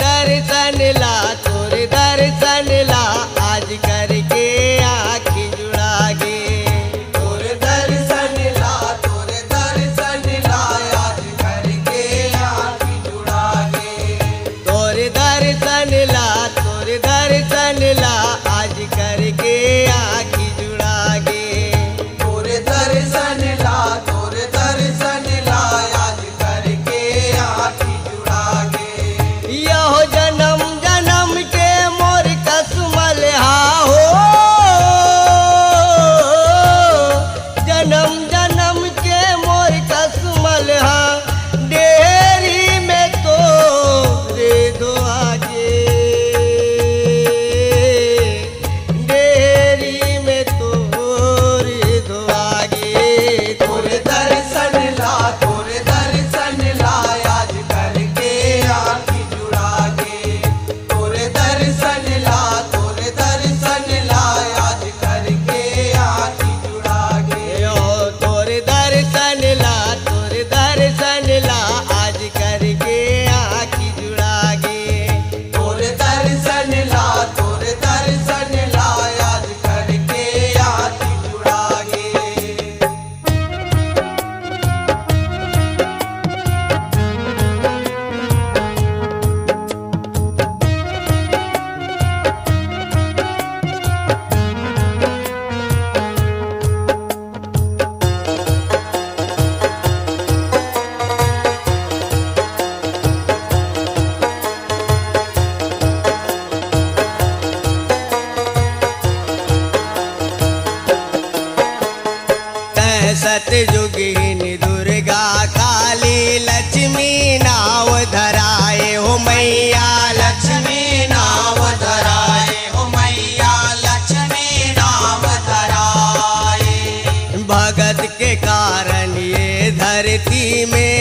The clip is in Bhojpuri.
दर्शन ला तोरे दर्शन ला आज करके आँखी जुड़ा गे। तोरे दर्शन ला तोरे दर्शन ला आज करके आँखी जुड़ा गे। तोरे दर्शन ला तोरे दर्शन ला आज करके आँखी जुड़ा गे। तोरे दर्शन ला तोरे दर्शन ला आज करके आँखी जुड़ा गे। यहो जन्म जन्म के मोर कसमल हो, जन्म जन्म के मोर कसमल हा डेरी में तो रे दुआगे, डेरी में तो रे दुआगे। तोरे दर्शन ला तोरे दर्शन ला आज करके आँखी जुड़ा गे। तोरे दर्शन ला तोरे दर्शन ला आज करके आँखी जुड़ा गे। यो तोरे दर्शन ला तोरे दर्शन ला आज करके आँखी जुड़ा गे। तोरे दर्शन ला तोरे दर्शन ला आज करके आँखी जुड़ा गे। सतयुगिनी दुर्गा काली लक्ष्मी नाव धराए हो मैया। लक्ष्मी नाम धराए हो मैया लक्ष्मी नाम धराए। भगत के कारण ये धरती में